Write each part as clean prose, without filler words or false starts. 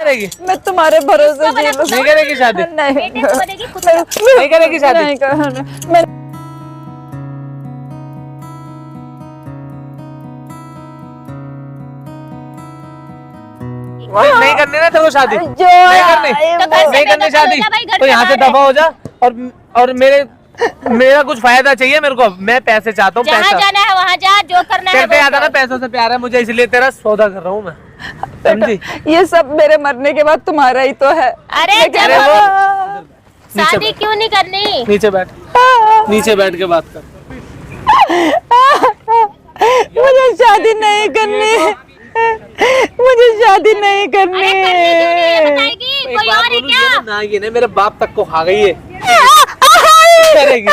करेगी? मैं तुम्हारे भरोसे जी लूं। नहीं करेगी शादी? नहीं नहीं करेगी शादी? नहीं करना। मैं नहीं करनी ना तेरे को शादी, जो नहीं करनी, तो नहीं करनी शादी तो यहाँ से दफा हो जा। और मेरा कुछ फायदा चाहिए मेरे को, मैं पैसे चाहता हूँ। जहाँ जाना है वहाँ जा, जो करना है कहते आता ना पैसों से प्यार है मुझे, इसलिए तेरा सौदा कर रहा हूँ मैं, समझी? ये सब मेरे मरने के बाद तुम्हारा ही तो है। अरे अरे वो शादी क्यों नहीं करनी? नीचे बैठ, नीचे बैठ के बात कर। मुझे शादी नहीं करनी, मुझे शादी नहीं करनी। अरे करनी क्यों नहीं है बताएगी? कोई और है क्या? ना ये नहीं, मेरे बाप तक को खा गई है। करेगी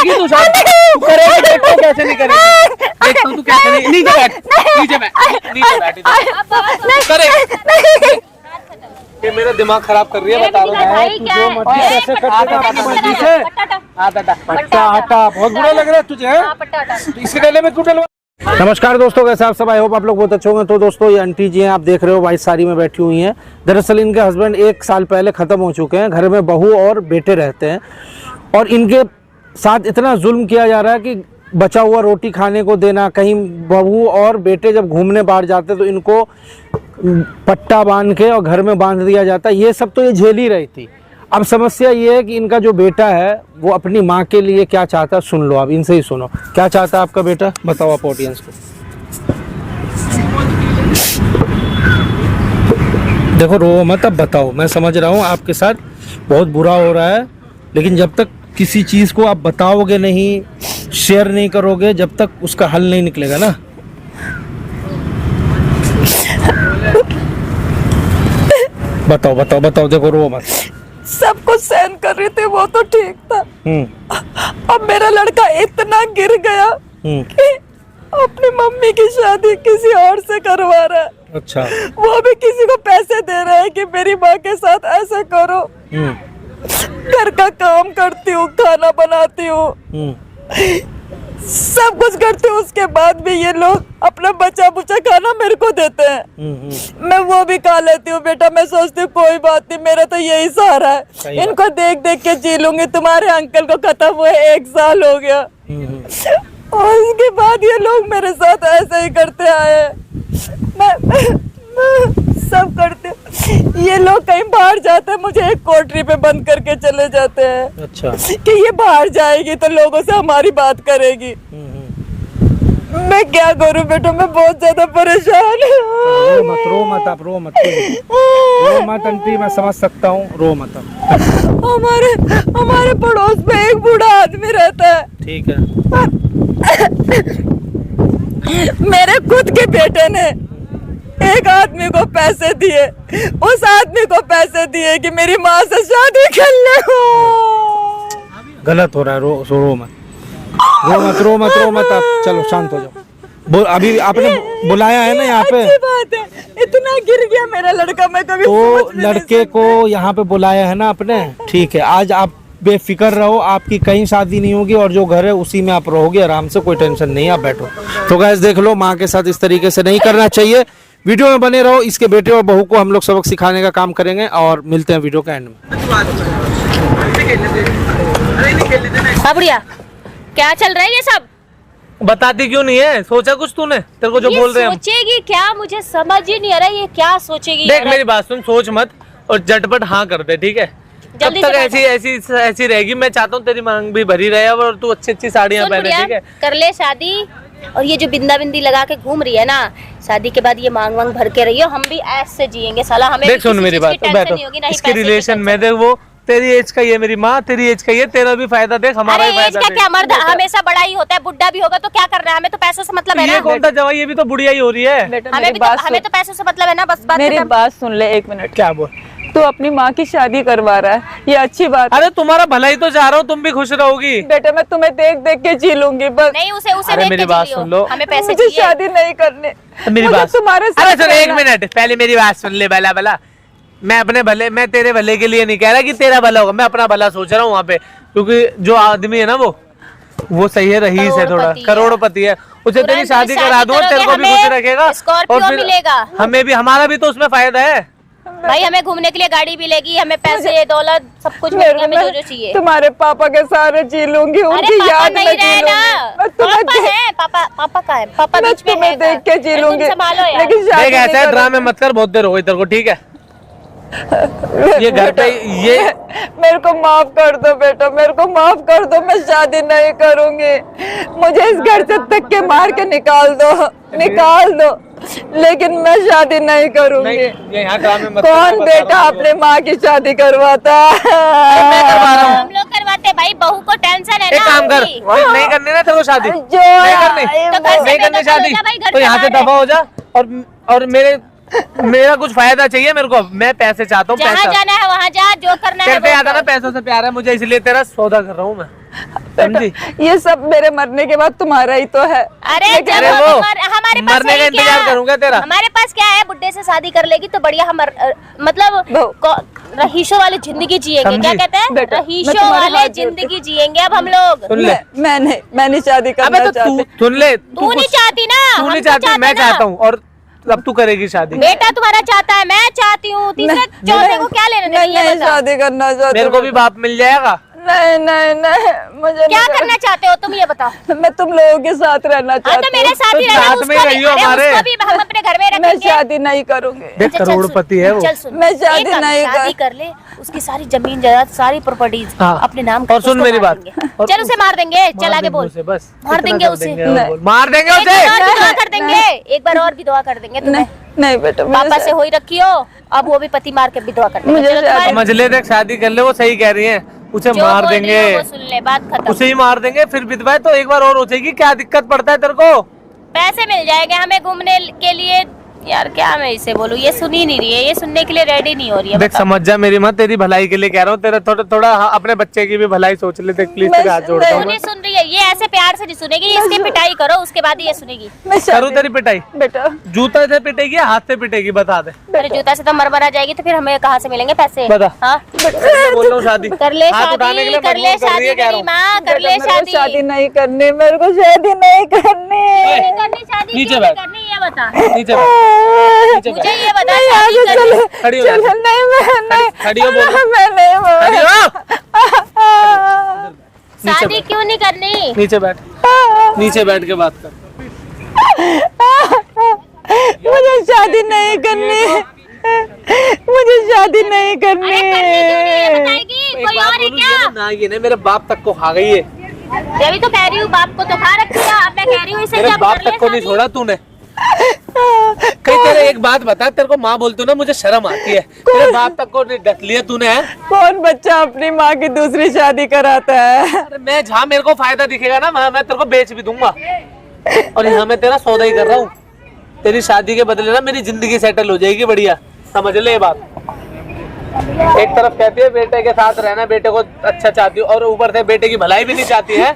तू शादी? तू करेगी? देखो कैसे नहीं करेगी, देखता हूँ तू कैसे नहीं। नीचे बैठ, नीचे बैठ, नीचे बैठ, करेगी। ये मेरा दिमाग खराब कर रही है, बता रहा हूँ। भाई क्या है? कैसे आटा बहुत बुरा लग रहा है तुझे, इसके गले में क्यों डलवा? नमस्कार दोस्तों, कैसे आप सब? आई होप आप लोग बहुत अच्छे होंगे। तो दोस्तों ये आंटी जी हैं, आप देख रहे हो व्हाइट साड़ी में बैठी हुई हैं। दरअसल इनके हस्बैंड 1 साल पहले ख़त्म हो चुके हैं। घर में बहू और बेटे रहते हैं और इनके साथ इतना जुल्म किया जा रहा है कि बचा हुआ रोटी खाने को देना, कहीं बहू और बेटे जब घूमने बाहर जाते तो इनको पट्टा बांध के और घर में बांध दिया जाता। ये सब तो ये झेल ही रही थी। अब समस्या ये है कि इनका जो बेटा है वो अपनी माँ के लिए क्या चाहता है, सुन लो आप, इनसे ही सुनो क्या चाहता है आपका बेटा, बताओ आप ऑडियंस को। देखो रो मत, अब बताओ। मैं समझ रहा हूँ आपके साथ बहुत बुरा हो रहा है, लेकिन जब तक किसी चीज़ को आप बताओगे नहीं, शेयर नहीं करोगे, जब तक उसका हल नहीं निकलेगा ना। बताओ बताओ बताओ, देखो रो मत। सब कुछ सहन कर रही थी, वो तो ठीक था। अब मेरा लड़का इतना गिर गया कि अपनी मम्मी की शादी किसी और से करवा रहा है। अच्छा, वो भी किसी को पैसे दे रहा है कि मेरी माँ के साथ ऐसा करो। घर का काम करती हूँ, खाना बनाती हूँ, सब कुछ करती हूँ, उसके बाद भी ये लोग अपना बचा बुचा खाना मेरे को देते हैं। मैं वो भी खा लेती हूँ। बेटा मैं सोचती हूँ कोई बात नहीं, मेरा तो यही सहारा है, इनको देख देख के जी लूंगी। तुम्हारे अंकल को खत्म हुए 1 साल हो गया और उसके बाद ये लोग मेरे साथ ऐसे ही करते आए। मैं सब करते, ये लोग कहीं बाहर जाते हैं, मुझे एक कोठरी पे बंद करके चले जाते हैं। अच्छा, कि ये बाहर जाएगी तो लोगों से हमारी बात करेगी। मैं क्या करूं बेटा, मैं बहुत ज्यादा परेशान हूं। रो मत आप, रो मत आंटी, मैं समझ सकता हूँ, रो मत आप। हमारे पड़ोस में एक बूढ़ा आदमी रहता है। ठीक है। मेरे खुद के बेटे ने एक आदमी को पैसे दिए, उस आदमी को पैसे दिए कि मेरी माँ से शादी कर ले। गलत हो रहा है, रो मत आप, चलो शांत हो जाओ। अभी आपने बुलाया है ना यहाँ पे, अच्छी बात है, इतना गिर गया मेरा लड़का, मैं कभी तो लड़के को यहाँ पे बुलाया है ना आपने, ठीक है। आज आप बेफिक्र रहो, आपकी कहीं शादी नहीं होगी और जो घर है उसी में आप रहोगे आराम से, कोई टेंशन नहीं, आप बैठो। तो गाइस देख लो, माँ के साथ इस तरीके से नहीं करना चाहिए। वीडियो में बने रहो, इसके बेटे और बहू को हम लोग सबक सिखाने का काम करेंगे और मिलते हैं वीडियो के एंड में। हाँ बुढ़िया, क्या चल रहा है ये सब? बताती क्यों नहीं है? सोचा कुछ तूने? तेरे को जो बोल रहे हैं सोचेगी क्या, मुझे समझ ही नहीं आ रहा ये क्या सोचेगी। देख मेरी बात सुन, सोच मत और झटपट हाँ कर दे, ठीक है? जब तक ऐसी रहेगी, मैं चाहता हूँ तेरी मांग भी भरी रहे और तू अच्छी साड़ियाँ पहने, ठीक है? कर ले शादी, और ये जो बिंदा बिंदी लगा के घूम रही है ना, शादी के बाद ये मांग वांग भर के रही हो, हम भी ऐसे जिएंगे साला। हमें देख सुन मेरी बात, बैठो। इसके रिलेशन में देख, वो तेरी एज का ये, मेरी माँ तेरी एज का ये, तेरा भी फायदा देख, हमारा भी फायदा देख। क्या मर्द हमेशा बड़ा ही होता है, बुढ़ा भी होगा तो क्या करना है, हमें तो पैसों से मतलब है ना। ये कौन सा जवाई, ये भी तो बुढ़िया ही हो रही है। हमें तो पैसों से मतलब है ना, बस मेरी बात सुन ले 1 मिनट। क्या बोल? तू अपनी माँ की शादी करवा रहा है, ये अच्छी बात। अरे तुम्हारा भला ही तो चाह रहा हूँ, तुम भी खुश रहोगी। बेटा मैं तुम्हें देख देख के जी लूंगी बस। नहीं उसे अरे मेरी बात सुन लो, हमें पैसे मुझे शादी नहीं करने, मेरी बात तुम्हारे साथ। अरे सुन 1 मिनट, पहले मेरी बात सुन ले। भला मैं अपने भले, मैं तेरे भले के लिए नहीं कह रहा कि तेरा भला होगा, मैं अपना भला सोच रहा हूँ वहाँ पे, क्योंकि जो आदमी है ना वो सही है, रईस है, थोड़ा करोड़पति है, उसे तेरी शादी करा दूँ, तेरे को भी खुश रखेगा और फिर हमें भी, हमारा भी तो उसमें फायदा है। भाई हमें घूमने के लिए गाड़ी भी लेगी, हमें पैसे दौलत सब कुछ मिलेगा, हमें जो जो चाहिए। तुम्हारे पापा के सारे जी लूंगी, अरे उनकी पापा याद नहीं में जी रहे ना, लूंगी। पापा है, पापा का है, पापा मैं बीच में तुम्हें है, देख के जी अरे तुम लूंगी, संभालो यार। लेकिन शादी देख ऐसे नहीं ड्रामे मत कर, बहुत देर हो गई तेरे को, ठीक है? ये घर पे ये मेरे को माफ कर दो बेटा, मेरे को माफ कर दो, मैं शादी नहीं करूंगी। मुझे इस घर से धक्के मार के निकाल दो, लेकिन मैं शादी नहीं करूंगी। नहीं, ये यहाँ ड्रामे मत कौन कर, बेटा अपने माँ की शादी करवाता मैं करवा रहा हूँ। हम लोग करवाते भाई, बहू को टेंशन है एक ना काम कर, उसकी। नहीं करनी ना तेरे को शादी, जो नहीं करनी, तो घर से नहीं करनी बेदखल हो शादी, जा भाई, घर तो से यहाँ से बाहर दफा हो जा। और मेरा कुछ फायदा चाहिए मेरे को, मैं पैसे चाहता हूँ, जहाँ पैसा। जाना है वहाँ जा, जो करना है तेरे पे वो आता ना कर। पैसों से प्यार है मुझे, इसलिए तेरा सौदा कर रहा हूँ मैं, समझी? ये सब मेरे मरने के बाद तुम्हारा ही तो है। अरे जब अरे वो वो हमारे पास मरने का वही इंतजार क्या? करूंगा तेरा। हमारे पास क्या है, बुड्ढे से शादी कर लेगी तो बढ़िया, हम मतलब रहीशों वाली जिंदगी जिएंगे, क्या समझी? कहते हैं, बेटा, मैं रहीशों तुम्हारे वाले हाथ जोड़ती जिंदगी जिएंगे अब हम लोग। सुन ले, मैं नहीं शादी अबे करना तो चाहती। तू सुन ले, तू नहीं चाहती ना, तू हम नहीं तो चाहती, चाहते मैं ना। चाहता हूँ, और अब तू करेगी शादी। बेटा तुम्हारा चाहता है, मैं चाहती हूँ, तीसरे चौथे को क्या लेने मैं देना, ये नहीं बता। शादी करना चाहती। मेरे को भी बाप मिल जाएगा। नहीं मुझे क्या नहीं करना चाहते हो तुम, ये बताओ। मैं तुम लोगों के साथ रहना हाँ तो चाहती मेरे हूँ। साथ ही तो रहना, साथ उसको में ही भी, रहियो अरे हमारे। उसको भी हम अपने घर में मैं रखेंगे। शादी नहीं करूंगी। देख अच्छा, चल सुन, करोड़पति है वो। चल सुन, मैं शादी एक काम, नहीं शादी कर ले, उसकी सारी जमीन जायदाद सारी प्रॉपर्टीज हाँ। अपने नाम और सुन मेरी बात, और चल उसे मार देंगे, चल आगे बोल। उसे बस मार इतना देंगे कर उसे। देंगे और नहीं। बोल। मार देंगे एक बार और भी उसे। दुआ कर देंगे, एक बार और भी दुआ कर देंगे तुम्हें। नहीं बेटा, पापा से हो ही रखी हो, अब वो भी पति मार के भी दुआ कर देंगे। मुझे चलो तुम्हारे समझ ले, देख शादी कर ले, वो सही कह रही है, उसे जो मार बोल रही देंगे, हो वो सुन ले, बात खत्म। उसे ही मार देंगे, फिर विधवा तो एक बार और हो जाएगी, क्या दिक्कत पड़ता है तेरे को? पैसे मिल जाएंगे हमें घूमने के लिए। यार क्या मैं इसे बोलूं, ये सुन ही नहीं रही है, ये सुनने के लिए रेडी नहीं हो रही है। देख बताओ। समझ जा मेरी माँ, तेरी भलाई के लिए कह रहा हूँ, तेरा थोड़ा हाँ, अपने बच्चे की भी भलाई सोच ले, देख प्लीज तेरे हाथ जोड़ता हूँ क्यों मैं। नहीं सुन रही है, ये ऐसे प्यार से नहीं सुनेगी, इसकी पिटाई करो उसके बाद ये सुनेगी। मैं करूँ शादी तेरी पिटाई? बेटा जूता से पिटेगी या हाथ से पिटेगी, बता दे। अरे जूता से तो मर जाएगी तो फिर हमें कहाँ से मिलेंगे पैसे? बता। हाँ मैं बोल रहा हूँ शादी कर ले हाथ उठाने के शादी, लिए कर ले मजबूर कर रही शादी है, कह रहा मेरी हूँ। माँ, कर ले बेटा, मेरे को शादी शादी। नहीं करनी, मेरे को शादी नहीं करनी। नहीं करनी शादी, नीचे क्यों बैठ। नहीं करनी ये बता, नीचे बैठ, नीचे मुझे बैठ, ये बता नहीं, शादी आगे करनी। चलो, खड़ी हो चलो, जा। नहीं मैं खड़ी हो, बोलो। मैं नहीं खड़ी हो। शादी क्यों नहीं करनी? नीचे बैठ, नीचे बैठ के बात कर। मुझे शादी नहीं करनी, मुझे शादी नहीं करनी। अरे करनी क्यों नहीं है बताएगी, एक कोई बात और है बोलूं, क्या? ये ना ये ने मेरे बाप तक को खा गई है, अभी तो कह रही हूँ बाप को तो खा रखी है, अब मैं कह रही हूँ इसे मेरे जब बाप कर ले तक को नहीं शादी। छोड़ा तूने। कहीं तेरे एक बात बता, तेरे को माँ बोलती हूँ ना, मुझे शर्म आती है, तेरे बाप तक को नहीं ढक लिया तूने है? कौन बच्चा अपनी माँ की दूसरी शादी कराता है? अरे मैं जहाँ मेरे को फायदा दिखेगा ना, वहाँ मैं तेरे को बेच भी दूंगा, और यहाँ मैं तेरा सौदा ही कर रहा हूँ। तेरी शादी के बदले ना मेरी जिंदगी सेटल हो जाएगी बढ़िया, समझ ले ये बात। एक तरफ कहती है बेटे के साथ रहना, बेटे को अच्छा चाहती हूँ, और ऊपर से बेटे की भलाई भी नहीं चाहती है।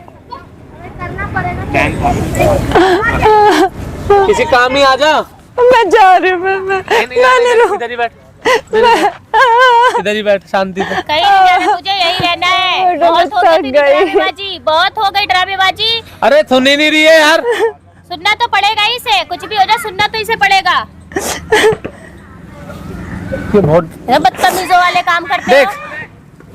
किसी काम ही आ जा। मैं जा रही हूँ, मैं नहीं रहूँ। इधर ही बैठ, इधर ही बैठ शांति से। कहीं नहीं जाना, मुझे यही रहना है। बेटा, बहुत हो मैं गई थक गई। ड्रामेबाजी, बहुत हो गई ड्रामेबाजी। अरे सुन ही नहीं रही है यार। सुनना तो पड़ेगा ही इसे, कुछ भी हो जाए सुनना तो इसे पड़ेगा। ये बहुत ये बदतमीजों वाले काम करते देख, हो।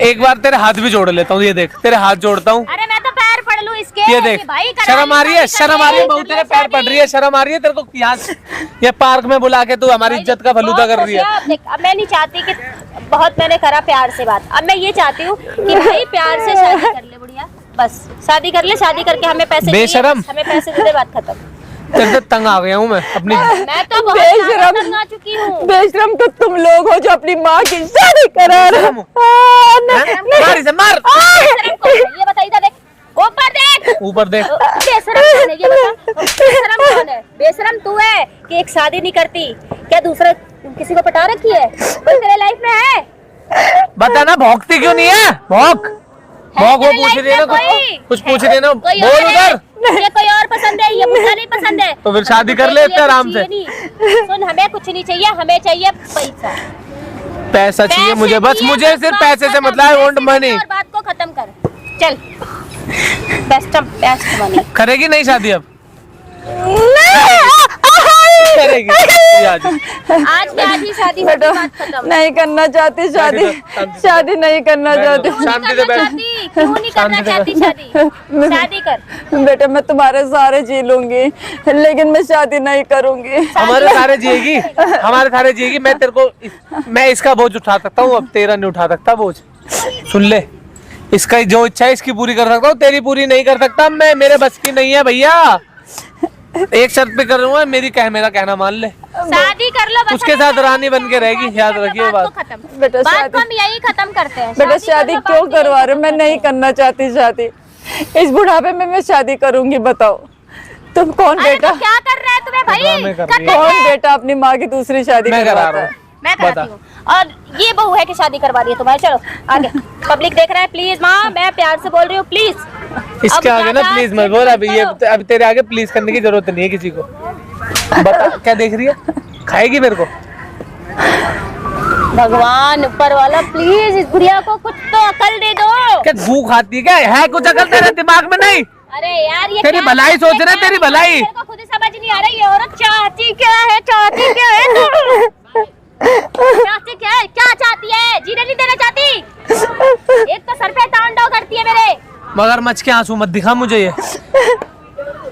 एक बार तेरे हाथ भी जोड़ लेता हूँ, ये देख तेरे हाथ जोड़ता हूँ, अरे मैं तो पैर पड़ लूं इसके, ये देख कि भाई करा शर्म ली, आ रही है, शादी शर्म कर आ रही है, ले, बहुत कर तेरे ले पैर पड़ रही है, शर्म आ रही है तेरे को, यहाँ ये पार्क में बुला के तू हमारी इज्जत का फलूदा कर रही है। बहुत देख, अब मैं नहीं चाहती कि बहुत मैंने करा प्यार से बात, अब मैं ये चाहती हूँ कि भाई प्यार से शादी कर ले, बढ़िया बस शादी कर ले, शादी करके हमें पैसे चाहिए, बेशरम। हमें पैसे दे दे, बात खत्म। तेरे से तंग आ गया हूँ मैं अपनी। मैं तो बहुत बेशरम। ज्यादा तंग आ चुकी हूँ। बेशरम तो तुम लोग हो जो अपनी माँ की शादी करा रहे बेशरम हो। हो। हैं? मार इसे, मार। बेशरम कौन है? ये बता, इधर देख, ऊपर देख। ऊपर देख, बेशरम कौन है ये बता, बेशरम कौन है? बेशरम तू है कि एक शादी नहीं करती, क्या दूसरा किसी को पटा रखी है? कोई तेरे लाइफ में है? बता ना, भौंकती क्यों नहीं है? भौंक भौंक, वो तेरे पूछ लाइफ रही है ना, में कोई? कुछ पूछ रही है ना, कोई बोल और है? उधर। ये कोई और पसंद है, ये मुझे नहीं पसंद है। तो फिर शादी कर ले इतने आराम से। सुन, हमें कुछ नहीं चाहिए, हमें चाहिए पैसा। पैसा चाहिए मुझे, बस चाहिए, मुझे बस सिर्फ बात पैसे से खत्म, मतलब, आई वांट पैसे मनी। दे और बात को खत्म कर, चल। Best money. करेगी नहीं शादी अब? नहीं। करेगी। आज के आज ही शादी होगी, बेटा बात खत्म। नहीं करना चाहती शादी, शादी नहीं करना चाहती। शांति से बैठ। क्यों नहीं करना चाहती शादी? शादी कर बेटा, मैं तुम्हारे सारे जी लूंगी, लेकिन मैं शादी नहीं करूंगी। हमारे सारे जिएगी, हमारे सारे जिएगी। मैं तेरे को मैं इसका बोझ उठा सकता हूँ, अब तेरा नहीं उठा सकता बोझ। सुन ले, इसका जो इच्छा है इसकी पूरी कर सकता हूँ, तेरी पूरी नहीं कर सकता मैं। मेरे बस की नहीं है भैया। एक शर्त पे कर रहा हूँ, मेरा कहना मान ले। शादी कर लो बस, उसके साथ रानी बन के रहेगी, याद रखिए बात बात। को खत्म। बेटा बात शादी, को हम यही खत्म करते हैं। बेटा कर शादी लो, क्यों बात यही करवा रहे हो? मैं नहीं करना चाहती शादी। इस बुढ़ापे में मैं शादी करूंगी? बताओ तुम कौन अरे बेटा? तो क्या कर रहा है तुम्हें भाई? कर रही कौन बेटा अपनी माँ की दूसरी शादी मैं करा करवाता रहा है? हूँ। मैं कराती हूँ, और ये बहू है कि शादी करवा रही है तुम्हारे। चलो आगे, पब्लिक देख रहा है। प्लीज माँ, मैं प्यार से बोल रही हूँ, प्लीज। इसके आगे ना प्लीज मत बोल। अभी ये अभी तेरे आगे प्लीज करने की जरूरत नहीं है किसी को। बता क्या देख रही है? खाएगी मेरे को? भगवान ऊपर वाला प्लीज इस गुड़िया को कुछ तो अकल दे दो। क्या भूख आती है? क्या है कुछ अकल तेरे दिमाग में नहीं? अरे यार ये तेरी क्या भलाई करती है, सोच रहे, क्या तेरी करती है, भलाई। मेरे को खुद ही समझ नहीं आ रही है। औरत चाहती क्या है? चाहती क्या है? चाहती क्या है? क्या चाहती है? जीने नहीं देना चाहती। एक तो सर पे तांडव करती है मेरे। मगरमच्छ के आंसू मत दिखा मुझे, ये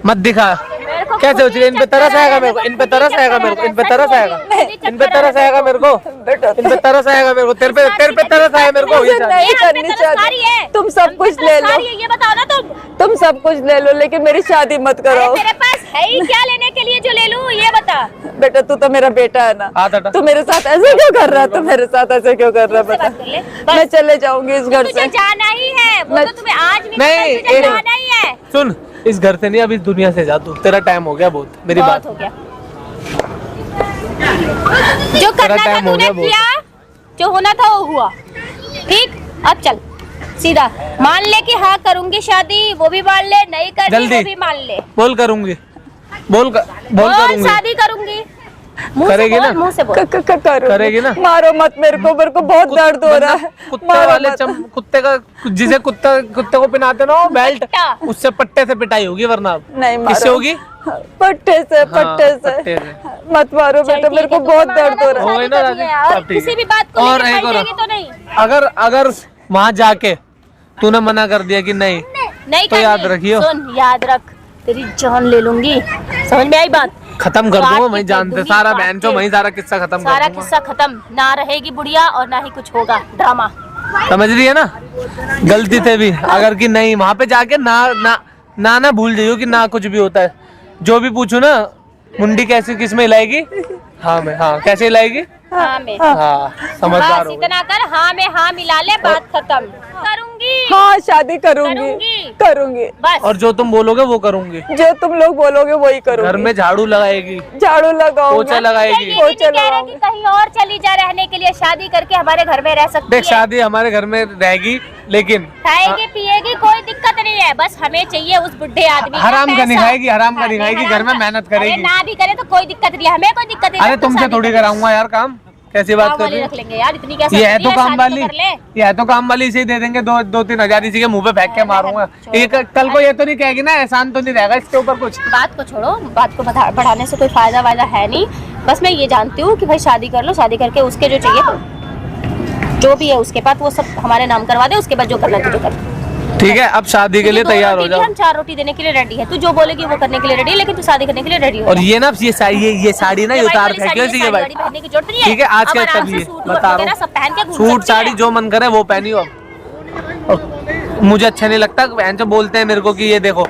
मत दिखा। मेरे को क्या सोच रही है? इन पे तरस आएगा मेरे को, इन पे तरस आएगा मेरे को, इन पे तरस आएगा, इन पे तरस आएगा मेरे को, बेटा इन पे तरस आएगा मेरे को, तेरे पे तरस आएगा मेरे को। ये मुझे शादी। नहीं ये हम पे करनी तरस खा रही है। चाहती। तुम सब कुछ ले लो, ये बताओ ना तुम सब कुछ ले लो, लेकिन मेरी शादी मत अरे कराओ। तेरे पास है ही क्या लेने के लिए जो ले लूं? ये बता। बेटा तू तो मेरा बेटा है ना, हाथ हटा। तू मेरे साथ ऐसे क्यों कर रहा है? तू मेरे साथ ऐसे क्यों कर रहा है? मुझसे बता। बात कर ले, बस। मैं चले जाऊंगी इस घर तुझे से। जाना ही है, वो मैं- तो तुम्हें आज नहीं नहीं, तुझे एक- जाना ही है। सुन, इस घर से नहीं, अब इस दुनिया से जा तू। तेरा टाइम हो गया बहुत, मेरी बहुत बात। हो गया। जो करना था टाइम हो तूने गया बहुत। किया, जो होना था वो हुआ। ठीक, अब चल सीधा मान ले कि हाँ करूंगी शादी, वो भी मान ले, नहीं करनी जल्दी। वो भी मान ले। बोल करूंगी, बोल बोल करूंगी। शादी करूंगी। मुंह से करेगी बोल, ना? मुंह से बोल। करेगी ना? मारो मत मेरे को बहुत दर्द हो रहा है। कुत्ते मारो वाले मत। कुत्ते का जिसे कुत्ते को पिनाते ना वो बेल्ट, पट्टा। उससे पट्टे से पिटाई होगी, वरना अब नहीं मारो। किससे होगी? पट्टे से, पट्टे से से। मत मारो चल बेटा, ठीक मेरे को है, तो बहुत तुम्हारा दर्द हो रहा हो है। गई ना शादी करनी है, राजी? और सब ठीक किसी है। भी बात को और लेके एक और, पलटेगी तो नहीं। अगर वहाँ जाके तूने मना कर दिया कि नहीं, नहीं तो करनी। याद रखियो। सुन याद रख, तेरी जान ले लूंगी। समझ में आई बात? खत्म कर काट दूंगा के वहीं, फेंक जानते दूंगी, सारा काट बहन चो के। वहीं सारा किस्सा खत्म कर सारा दूंगा। किस्सा खत्म, ना रहेगी बुढ़िया और ना ही कुछ होगा ड्रामा। समझ रही है ना? गलती थे भी अगर कि नहीं, वहाँ पे जाके ना भूल जाइयो कि ना कुछ भी होता है। जो भी पूछू ना, मुंडी कैसे किस में हिलाएगी? हाँ में, हाँ कैसे हिलाएगी? हाँ में। हाँ समझदार बस हो गई। इतना कर, हाँ में हाँ मिला ले, बात खत्म। करूंगी। हाँ शादी करूंगी, करूंगी। करूंगी। बस और जो तुम बोलोगे वो करूंगी। जो तुम लोग बोलोगे वही घर करूंगी। में झाड़ू लगाएगी, झाड़ू लगाऊंगी, पोछा ये लगाएगी। भी नहीं कह रहे कि कहीं और चली जा रहने के लिए, शादी करके हमारे घर में रह सकती देख है। शादी हमारे घर में रहेगी, लेकिन खाएगी पिएगी, कोई दिक्कत नहीं है। बस हमें चाहिए उस बुढ़े आदमी का हराम का नहीं पैसा। खाएगी, हराम का नहीं हाँ, खाएगी, हराम घर में का- मेहनत अरे करेगी। ना भी करे तो कोई दिक्कत नहीं है, हमें कोई दिक्कत नहीं है। अरे तो तुमसे शादी थोड़ी कर- कराऊंगा यार काम, कैसी बात काम कर वाली रही रख लेंगे यार, इतनी क्या ये है समझ तो रही काम शादी वाली, कर ले। ये है तो काम वाली, इसे ही दे देंगे 2-3 हजार इसी के मुंह पे फेंक के मारूंगा। ये कल को ये तो नहीं कहेगी ना, एहसान तो नहीं रहेगा इसके ऊपर कुछ। बात को छोड़ो, बात को बढ़ाने से कोई फायदा वायदा है नहीं। बस मैं ये जानती हूँ कि भाई शादी कर लो, शादी करके उसके जो चाहिए तो जो भी है उसके पास वो सब हमारे नाम करवा दे, उसके बाद जो करना तुझे कर। ठीक है, अब शादी के लिए तुझे दो तैयार हो रोटी दी, जाओ। हम 4 रोटी देने के लिए रेडी है। तू जो बोलेगी वो करने के लिए रेडी है, लेकिन तू शादी करने के लिए रेडी हो और जा। ये ना ये साड़ी ना ये वाइट उतार वाली फेंकियो साड़ी, इसी के साड़ी भाई। पहनने की जरूरत नहीं है। ठीक है, आज अब के आराम तब से ये सूट बता वगैरह रहा सब पहन के हूँ, घूम सूट सकती है। साड़ी जो मन करे वो पहनियो। अब और मुझे अच्छा नहीं लगता बहन जो बोलते हैं मेरे को कि ये देखो,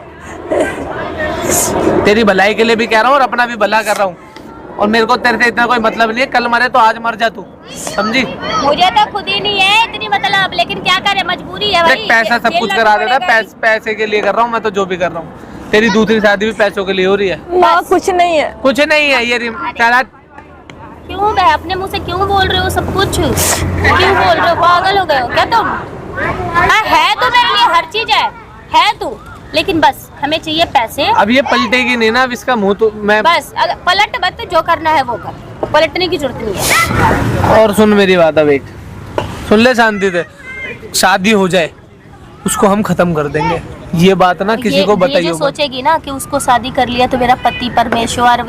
तेरी भलाई के लिए भी कह रहा हूँ और अपना भी भला कर रहा हूँ, और मेरे को तेरे से इतना कोई मतलब नहीं है। कल मरे तो आज मर जा तू, समझी? मुझे तो खुद ही नहीं है इतनी मतलब, लेकिन क्या करे, मजबूरी है भाई। देख पैसा सब कुछ करा देता है, पैसे के लिए कर रहा हूँ मैं तो, जो भी कर रहा हूँ। तेरी दूसरी शादी भी पैसों के लिए हो रही है। माँ कुछ नहीं है। कुछ नहीं है, ये तेरा क्यों बे, अपने मुंह से क्यों बोल रहे हो सब कुछ? क्यों बोल रहे हो? पागल हो गए हो क्या तुम? हाँ, है तो मेरे लिए हर चीज है तू, लेकिन बस हमें चाहिए पैसे। अब ये पलटेगी नहीं ना, अब इसका मुंह तो मैं बस पलट मत, जो करना है वो कर, पलटने की जरूरत नहीं है। और सुन मेरी बात, अब एक सुन ले शांति से, शादी हो जाए उसको हम खत्म कर देंगे। ये बात ना किसी को ये बताइए जो सोचेगी ना कि उसको शादी कर लिया तो मेरा पति परमेश्वर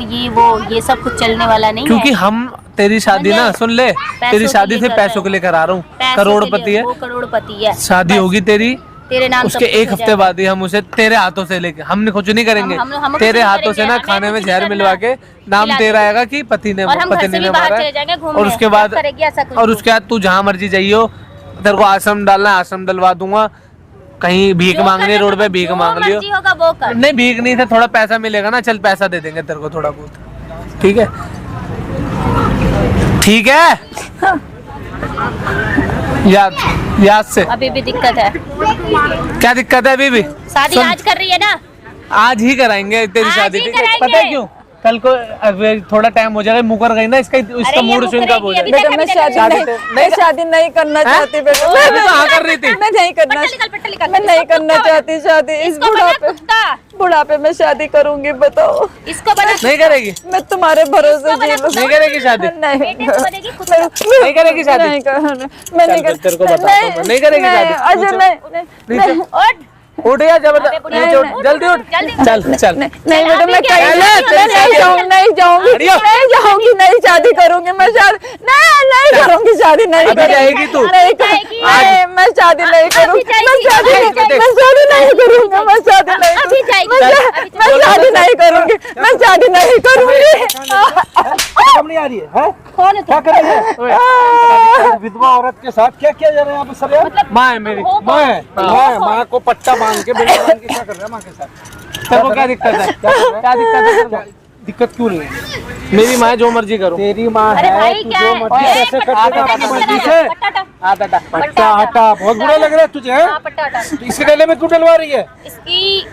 ये सब कुछ चलने वाला नहीं क्योंकि है। हम तेरी शादी ना सुन ले, तेरी शादी से पैसों के लिए करा रहा हूँ। करोड़पति है, वो करोड़पति है। शादी होगी तेरी, तेरे नाम उसके सब कुछ एक हो हफ्ते जाएगा। बाद ही हम उसे तेरे हाथों से लेके, हमने कुछ नहीं करेंगे, हम तेरे कुछ नहीं हाथों से करेंगे, ना हमें खाने में कुछ जहर करना मिलवा के नाम खिला तेरा देंगे। आएगा कि पति ने और हम घर पति से ने भी बाहर मारा चले है। जाएंगे घूमने। और उसके बाद कब करेगी ऐसा कुछ और तू? उसके बाद तू जहाँ मर्जी जाइयो, तेरे को आश्रम डालना है आश्रम डलवा दूंगा, कहीं भीख जो मांगनी है करना रोड पे भीख जो मांग लियो। मर्जी होगा वो कर। नहीं भीख नहीं थे, थोड़ा पैसा मिलेगा ना, चल पैसा दे देंगे तेरे को थोड़ा बहुत, ठीक है ठीक है। याद से अभी भी दिक्कत है। क्या दिक्कत है अभी भी? शादी सुन, आज कर रही है ना? आज ही कराएंगे तेरी आज शादी, ही ठीक है? कराएंगे। पता है क्यों? कल को अगर थोड़ा टाइम हो जाएगा, मुकर गई ना, इसका ये मूड स्विंग कब हो मुकरेगी, जाएगा? बेटा मैं शादी नहीं करना चाहती बेटा। अभी तो हाँ कर रही थी। मैं नहीं करना, पट्टा निकाल। मैं नहीं करना चाहती शादी। इस इसको बना कुत्ता। बुढ़ापे में शादी करूंगी, बताओ। इसको बना नहीं करेगी, मैं तुम्हारे भरोसे इसको बना जी लूं। नहीं करेगी शादी, नहीं बेटे को बनेगी कुत्ता। नहीं करेगी शादी। नहीं करना, मैं नहीं चल, तेरे को बताता हूँ मैं, नहीं करेगी शादी। अजय नहीं नीचे उठ। उठ गया जबरदस्त, बुढ़िया, नीचे उठ, उठ, जल्दी उठ, जल्दी। चल चल। नहीं बेटा मैं अभी क्या कहीं है? नहीं जाऊंगी, नहीं जाऊंगी, हटियो। नहीं जाऊंगी, नहीं शादी करूंगी मैं, शादी नहीं करूंगी, शादी नहीं अभी करूंगी। जाएगी तू? नहीं जाएगी। नहीं, मैं शादी नहीं करूंगी, जाएगी। मैं शादी नहीं अभी मैं शादी नहीं करूंगी, मैं शादी नहीं अभी जाएगी। करूंगी, मैं शादी नहीं करूंगी, मैं शादी नहीं करूंगी। समझ नहीं आ रही है? कौन है तू? क्या कर रही है? विधवा औरत के साथ क्या किया जा रहा है यहाँ पे सर? यार मतलब माँ है मेरी, हो मैं माँ को पट्टा बांध के बेटा बांध के क्या कर रहा है माँ के साथ? तेरे को क्या दिक्कत है? क्या दिक्कत है तेरे को? दिक्कत क्यों नहीं है? मेरी माँ है, जो मर्जी करो। तेरी माँ अरे है, भाई तू क्या जो है? मर्जी ए, कैसे पट्टा कर देगा हटा, अपनी पट्टा मर्जी हटा, से? पट्टा हटा। आता था। पट्टा हटा, बहुत बुरा लग रहा है तुझे? हैं? हाँ, पट्टा हटा। तो इसके गले में क्यों डलवा रही है? इसकी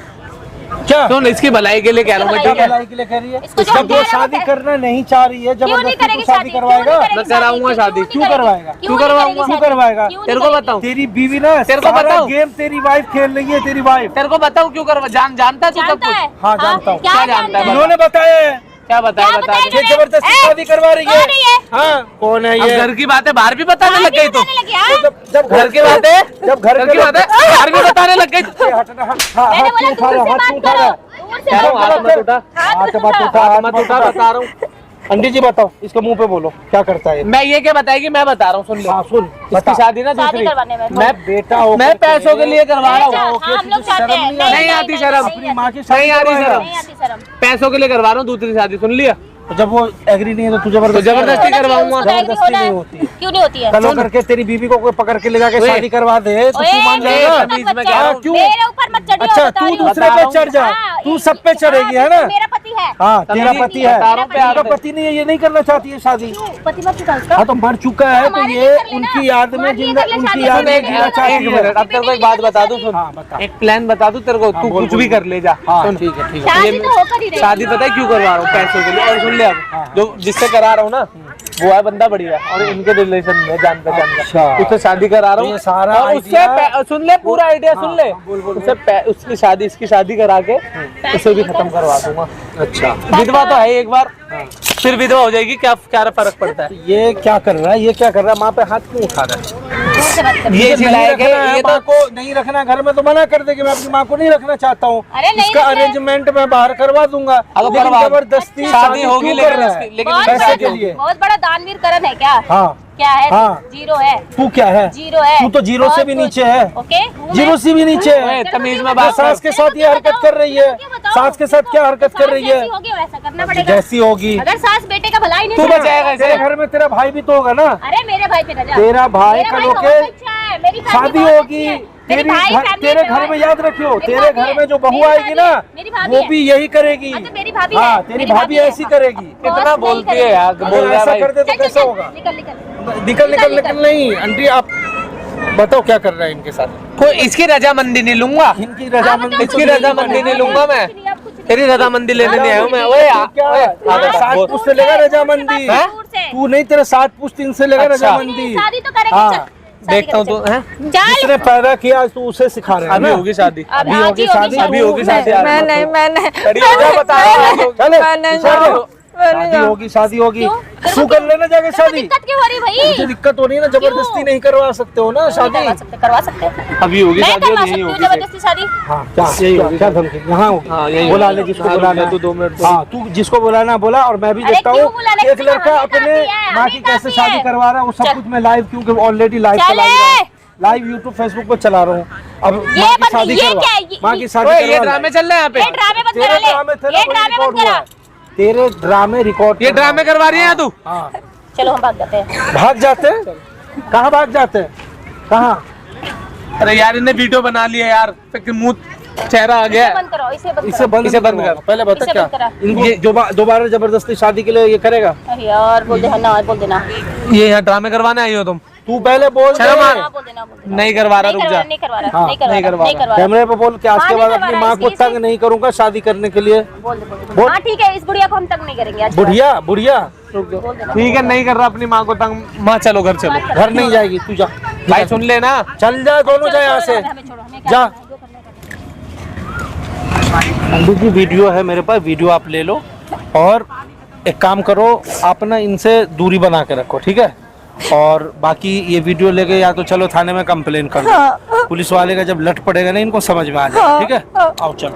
क्या सुन, इसकी भलाई के लिए कह रहा हूँ मैं, क्या ठीक है? भलाई के लिए कह रही है? इसको जो जब वो कह रहा शादी है, करना नहीं चाह रही है, क्यों नहीं जबरदस्ती करेगी तो शादी क्यों करवाएगा? नहीं करेगी मैं कराऊंगा शादी। क्यों करवाएगा? क्यों करवाऊंगा? क्यों करवाएगा? क्यों नहीं तेरे को करेगी? बताऊं, तेरी बीवी ना तेरे को सारा बताऊं? गेम तेरी वाइफ खेल रही है, तेरी वाइफ। तेरे को बताऊं क्यों करवा, जानता है तू सब जानता कुछ? है? हाँ, जानता हूँ। क्या क्या जानता जानता है? है? इन्होंने बताया है, क्या बताया? क्या बता बताया दे। ये जबरदस्ती शादी करवा रही कौन है ये? है। हाँ, कौन है अब ये? घर की बातें बाहर भी बताने लग गई तू। बताने लगी, हाँ? जब घर की बातें, जब घर घर की बातें बाहर भी बताने लग गई। हटना, हाँ, मैंने हाथ बोला क्यों उठा दूर रहा, से हाथ बात क्यों उठा करो। रहा? दूर से कह रहा हूँ, बात हाथ मत उठा, हाथ मत उठा, हाथ मत उठा, बता रहा हूँ। आंटी जी बताओ, इसके मुंह पे बोलो क्या करता है? मैं ये क्या बताएगी, मैं बता रहा हूँ, सुन ले। हाँ, सुन इसकी बता। शादी ना शादी दूसरी, करवाने में मैं बेटा हो मैं पैसों के लिए करवा रहा अच्छा, हूँ। हाँ, हम लोग चाहते हैं। नहीं आती शर्म। अपनी माँ की नहीं शादी आ रही करवाएगा। शर्म। नहीं आती शर्म। पैसों के लिए करवा रहा हूँ दूसरी शादी, सुन लिया? तो जब वो एग्री नहीं है तो तू जबरदस्ती जबरदस्ती होना चाहिए, करवाऊंगा। उसको एग्री जबरदस्ती होना है। नहीं होती है। क्यों नहीं होती है? कल करके तेरी बीवी को कोई पकड़ के ले जाके ओए। शादी करवा दे तो ओए, तू मान मेरे जाएगा? ऊपर मत तमीज में चढ़। क्या हूँ? क्यों? मेरे ऊपर मत चढ़ियो, अच्छा, बता तू रही हूँ। दूसरे पे चढ़ जा, हाँ, तू ये- सब पे चढ़ेगी है ना? मेरा पति है। हाँ, तेरा तमीज पति बता है, रहा हूँ, प्यार तेरा से। पति नहीं है, ये नहीं करना चाहती है शादी। पति मत चुका उसका। हाँ, तो मर चुका है तो हमारे ये लिए कर लेना। उनकी याद में हमारे लिए जिंदा, कर ले उनकी शादी, याद में सुन जीना ले। चाहती एक है। मिनट, अब तेरे को एक बात बता दूं, सुन। हाँ, बता। एक प्लान बता दूं तेरे को, तू बोल, कुछ बोल, भी कर ले जा। हाँ, सुन, ठीक है, ठीक है। शादी तो होकर ही रहेगी। शादी पता है क्यों करवा रहा हूँ? पैसों के लिए। और सुन ले, अब जो जिससे करा रहा हूँ ना, वो है बंदा बढ़िया और इनके रिलेशन में जान पहचान अच्छा। का, उससे शादी करा रहा तो हूँ। ये सारा और उससे आइडिया- सुन ले, पूरा आइडिया सुन ले। बोल, बोल, उससे उसकी शादी, इसकी शादी करा के उसे भी खत्म करवा दूंगा। अच्छा, विधवा तो है एक बार, फिर विधवा हो जाएगी, क्या क्या फर्क पड़ता है? ये क्या कर रहा है? ये क्या कर रहा है? माँ पे हाथ क्यों उठा रहा है? दूर से बात कर। ये नहीं सिलाएगा, रखना है, ये माँ तो को नहीं रखना घर में तो मना कर दे कि मैं अपनी माँ को नहीं रखना चाहता हूँ। अरे नहीं इसका रखना है। अरेंजमेंट मैं बाहर करवा दूंगा, अगर लेकिन करवा- जबरदस्ती शादी होगी, क्यों लेकिन कर रहा है? इसकी- लेकिन बहुत पैसे बड़ा- के लिए। बहुत बड़ा दानवीर करण है क्या? हाँ, क्या है? हाँ। जीरो है। तू क्या है? जीरो है। तू तो जीरो से बहुत भी कुछ। नीचे है। ओके, जीरो से भी नीचे है। ओए, तमीज में वो बात सास कर। के साथ ये हरकत कर रही है, सास के साथ क्या हरकत कर रही है? जैसी होगी वैसा करना पड़ेगा। जैसी होगी अगर सास बेटे का भला ही नहीं तू चाहे- बचाएगा इसे। तेरे घर में तेरा भाई भी तो होगा ना? अरे मेरे भाई पे नजर। तेरा भाई मेरा कल बहुत होके अच्छा है, मेरी family शादी बहुत होगी, अच्छी है। मेरी तेरी भाई घर- family तेरे में घर में याद रखियो, मेरी तेरे भाभी घर है। में जो बहू मेरी आएगी भाभी ना, है। मेरी भाभी वो है। भी यही करेगी। हाँ, तो मेरी भाभी हाँ, है। तेरी मेरी भाभी है। ऐसी करेगी। कितना बॉस बोलती नहीं है यार, करेगी। बोल अगर रहा ऐसा भाई। कर दे तो चल, कैसा चल, होगा? निकल निकल। निकल निकल नहीं। आंटी आप बताओ क्या कर रहा है इनके साथ? कोई इसकी रजामंदी नहीं लूंगा, इनकी रजामंदी इसकी रजामंदी नहीं लूंगा मैं, तेरी रजामंदी लेने नहीं आया हूँ मैं। ओए सात पुश्त से लेगा रजामंदी? हैं? दूर से। तू नहीं, तेरे सात पुश्त इनसे लेगा अच्छा। रजामंदी। शादी तो करेंगे। हाँ, चल, शादी देखता हूँ करेंगे, तो हैं? चल। जिसने पैदा किया तू उसे सिखा रहा है अभी ना? होगी शादी, अभी अभी आज होगी ही शादी, अभी होगी शादी। मैं नहीं चले, मैं नहीं शादी होगी क्यों? तू कर लेना जाके शादी। दिक्कत क्यों हो रही भाई? मुझे दिक्कत हो रही है ना, जबरदस्ती नहीं करवा सकते हो ना शादी। करवा सकते हैं। अभी होगी मैं शादी करवा और सकती यही हूँ होगी। जबरदस्ती शादी। हाँ क्या क्या धमकी यहाँ होगी? हाँ, यही बुला होगी। ले जिसको हाँ, बुलाना तू है। 2 मिनट हाँ तू जिसको बुलाना बोला, और मैं भी अरे देखता क्यों हूँ बुलाने? एक लड़का हमें अपने काफी है, माँ हमें की कैसे काफी शादी है। करवा रहा है वो सब चल। कुछ मैं लाइव, क्योंकि ऑलरेडी लाइव चले। चला रहा हूँ, लाइव यूट्यूब फेसबुक पे चला रहा हूँ। अब ये माँ की बंद- शादी ये करवा, क्या है? माँ की शादी ओए, करवा ये ले। ड्रामे चल रहे हैं यहाँ पे। ये ड्रामे बंद तेरे करा ले। ड्रामे थे ना, ये वही ड्रामे रिकॉर्ड बंद हुआ करा। है। तेरे ड्रामे रिकॉर्ड ये ड्रामे करवा रही है तू। हाँ चलो हम भाग जाते हैं। भाग जाते हैं? कहाँ भाग जाते हैं? कहाँ? अरे यार इन्हें वीडियो बना लिया यार, फिर मुंह चेहरा आ गया इसे है। बंद करो, इसे बंद इसे करो। बंद इसे बंद करवाओ। कर। पहले बता इसे क्या बंद करा। इनको ये दोबारा जबरदस्ती शादी के लिए ये करेगा? अरे यार बोल देना ना, बोल देना। ये यहाँ ड्रामे करवाने आई हो तुम? तू पहले बोल दे। शर्म आ- हाँ, बोल देना, बोल देना। नहीं करवा रहा, रुक जा। नहीं करवा रहा, हाँ, नहीं करवा नहीं रहा, करवा नहीं रहा। करवा रहा। कैमरे पे बोल कि आज हाँ, के नहीं बाद करवा अपनी रहा, माँ को इसकी- तंग नहीं करूंगा शादी करने के लिए। बोल दे, बोल दे। बोल। हाँ ठीक है, इस बुढ़िया को हम तंग नहीं करेंगे आज के बाद। बुढ़िया बुढ़िया बोल देना। ठीक है, नहीं कर रहा अपनी माँ को तंग। माँ चलो घर चलो। घर नहीं जाएगी, तू जा भाई सुन लेना। चल जा, दोनों जाए यहाँ से। हमें छोड़ो, हमें क्या जा। करना है, जो करना है करो। अंडू जी वीडियो है मेरे पास, वीडियो आप ले लो और एक काम करो, आप ना इनसे दूरी बना के रखो, ठीक है? और बाकी ये वीडियो लेके या तो चलो थाने में कंप्लेन कर दो। पुलिस वाले का जब लट पड़ेगा ना इनको समझ में आ जाएगा, ठीक है? आओ चलो।